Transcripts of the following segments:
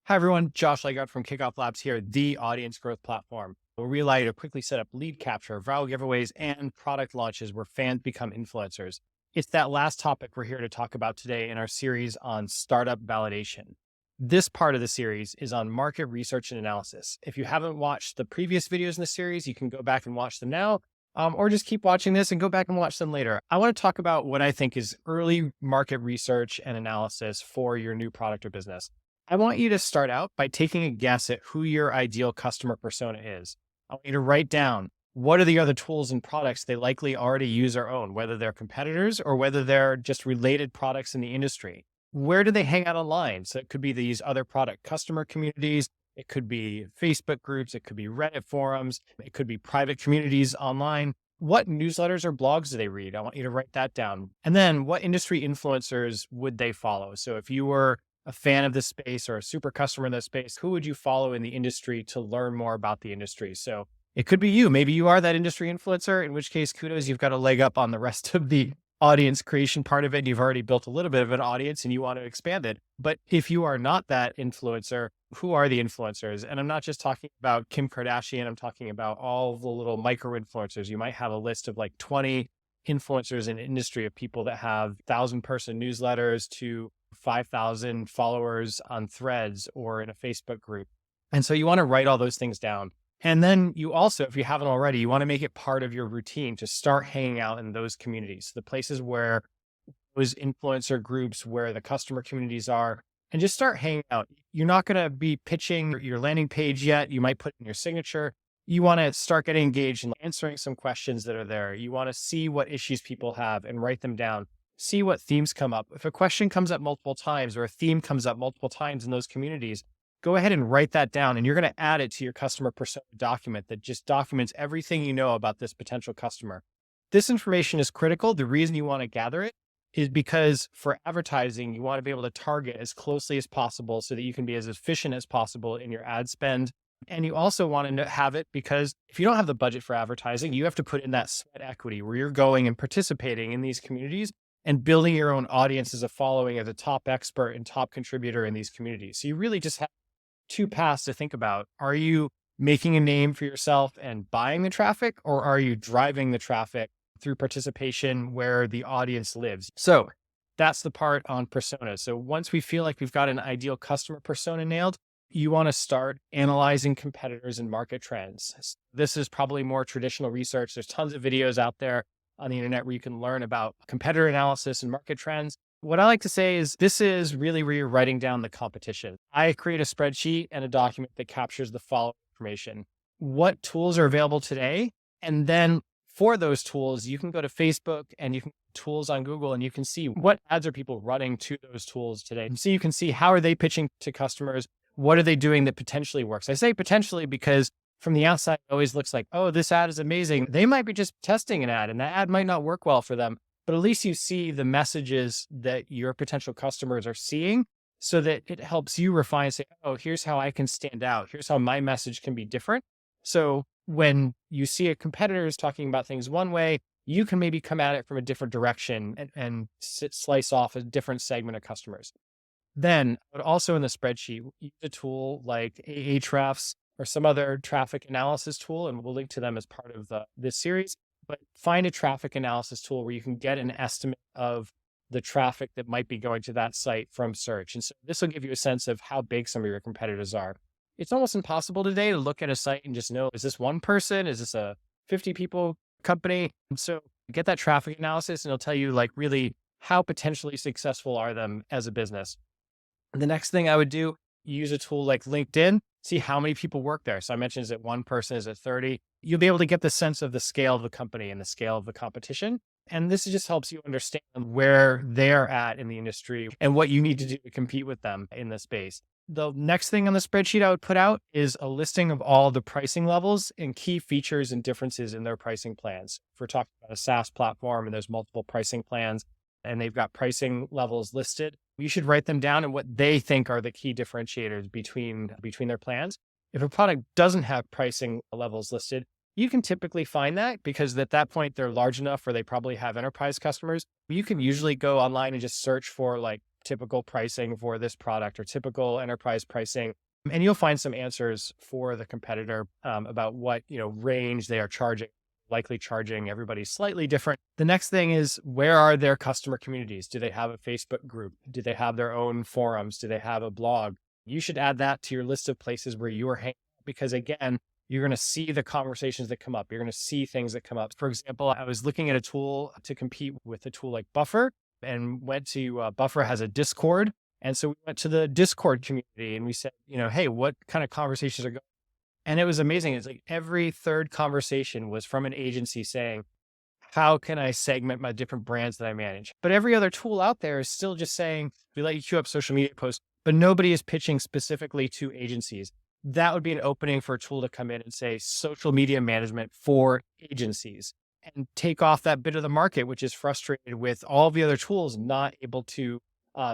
Hi, everyone. Josh Leggett from Kickofflabs here, the audience growth platform, where we allow you to quickly set up lead capture, viral giveaways, and product launches where fans become influencers. It's that last topic we're here to talk about today in our series on startup validation. This part of the series is on market research and analysis. If you haven't watched the previous videos in the series, you can go back and watch them now, or just keep watching this and go back and watch them later. I want to talk about what I think is early market research and analysis for your new product or business. I want you to start out by taking a guess at who your ideal customer persona is. I want you to write down what are the other tools and products they likely already use or own, whether they're competitors or whether they're just related products in the industry. Where do they hang out online? So it could be these other product customer communities. It could be Facebook groups. It could be Reddit forums. It could be private communities online. What newsletters or blogs do they read? I want you to write that down. And then what industry influencers would they follow? So if you were a fan of this space or a super customer in this space, who would you follow in the industry to learn more about the industry? So it could be you. Maybe you are that industry influencer, in which case, kudos, you've got a leg up on the rest of the audience creation part of it. You've already built a little bit of an audience and you want to expand it. But if you are not that influencer, who are the influencers? And I'm not just talking about Kim Kardashian. I'm talking about all the little micro influencers. You might have a list of like 20 influencers in industry of people that have 1,000-person newsletters to 5,000 followers on threads or in a Facebook group. And so you want to write all those things down. And then you also, if you haven't already, you want to make it part of your routine to start hanging out in those communities, the places where those influencer groups, where the customer communities are, and just start hanging out. You're not going to be pitching your landing page yet. You might put in your signature. You want to start getting engaged and answering some questions that are there. You want to see what issues people have and write them down. See what themes come up. If a question comes up multiple times or a theme comes up multiple times in those communities, go ahead and write that down. And you're going to add it to your customer persona document that just documents everything you know about this potential customer. This information is critical. The reason you want to gather it is because for advertising, you want to be able to target as closely as possible so that you can be as efficient as possible in your ad spend. And you also want to have it because if you don't have the budget for advertising, you have to put in that sweat equity where you're going and participating in these communities and building your own audience as a following as a top expert and top contributor in these communities. So you really just have two paths to think about. Are you making a name for yourself and buying the traffic, or are you driving the traffic through participation where the audience lives? So that's the part on persona. So once we feel like we've got an ideal customer persona nailed, you want to start analyzing competitors and market trends. This is probably more traditional research. There's tons of videos out there on the internet where you can learn about competitor analysis and market trends. What I like to say is this is really where you're writing down the competition. I create a spreadsheet and a document that captures the following information. What tools are available today? And then for those tools, you can go to Facebook and you can tools on Google and you can see what ads are people running to those tools today. And so you can see how are they pitching to customers? What are they doing that potentially works? I say potentially because from the outside, it always looks like, oh, this ad is amazing. They might be just testing an ad and that ad might not work well for them, but at least you see the messages that your potential customers are seeing so that it helps you refine and say, oh, here's how I can stand out. Here's how my message can be different. So when you see a competitor is talking about things one way, you can maybe come at it from a different direction and slice off a different segment of customers. Then, but also in the spreadsheet, use a tool like Ahrefs or some other traffic analysis tool, and we'll link to them as part of this series. But find a traffic analysis tool where you can get an estimate of the traffic that might be going to that site from search. And so this will give you a sense of how big some of your competitors are. It's almost impossible today to look at a site and just know, is this one person? Is this a 50 people company? And so get that traffic analysis and it'll tell you like really how potentially successful are them as a business. The next thing I would do, use a tool like LinkedIn, see how many people work there. So I mentioned, is it one person? Is it 30? You'll be able to get the sense of the scale of the company and the scale of the competition. And this just helps you understand where they're at in the industry and what you need to do to compete with them in the space. The next thing on the spreadsheet I would put out is a listing of all the pricing levels and key features and differences in their pricing plans. If we're talking about a SaaS platform and there's multiple pricing plans and they've got pricing levels listed, you should write them down and what they think are the key differentiators between their plans. If a product doesn't have pricing levels listed, you can typically find that because at that point they're large enough where they probably have enterprise customers. You can usually go online and just search for like typical pricing for this product or typical enterprise pricing. And you'll find some answers for the competitor about what, range they are charging, likely charging. Everybody's slightly different. The next thing is, where are their customer communities? Do they have a Facebook group? Do they have their own forums? Do they have a blog? You should add that to your list of places where you are hanging out, because again, you're going to see the conversations that come up. You're going to see things that come up. For example, I was looking at a tool to compete with a tool like Buffer, and went to Buffer has a Discord. And so we went to the Discord community and we said, hey, what kind of conversations are going on? And it was amazing. It's like every third conversation was from an agency saying, how can I segment my different brands that I manage? But every other tool out there is still just saying, we let you queue up social media posts, but nobody is pitching specifically to agencies. That would be an opening for a tool to come in and say social media management for agencies, and take off that bit of the market, which is frustrated with all the other tools not able to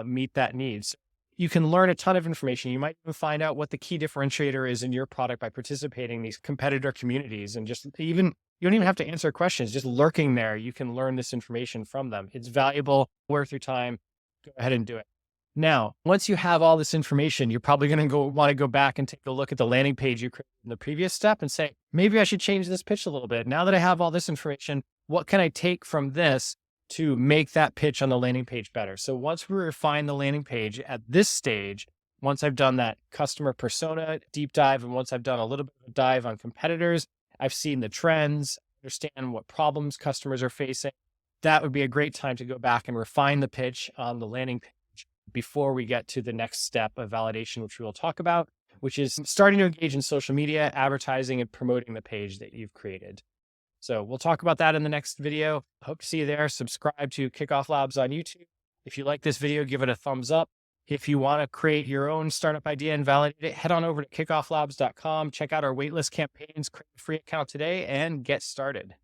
meet that need. So you can learn a ton of information. You might even find out what the key differentiator is in your product by participating in these competitor communities. And you don't even have to answer questions, just lurking there. You can learn this information from them. It's valuable, worth your time. Go ahead and do it. Now, once you have all this information, you're probably going to want to go back and take a look at the landing page you created in the previous step and say, maybe I should change this pitch a little bit. Now that I have all this information, what can I take from this to make that pitch on the landing page better? So once we refine the landing page at this stage, once I've done that customer persona deep dive, and once I've done a little bit of a dive on competitors, I've seen the trends, understand what problems customers are facing, that would be a great time to go back and refine the pitch on the landing page before we get to the next step of validation, which we will talk about, which is starting to engage in social media, advertising, and promoting the page that you've created. So we'll talk about that in the next video. Hope to see you there. Subscribe to Kickofflabs on YouTube. If you like this video, give it a thumbs up. If you want to create your own startup idea and validate it, head on over to kickofflabs.com. Check out our waitlist campaigns, create a free account today, and get started.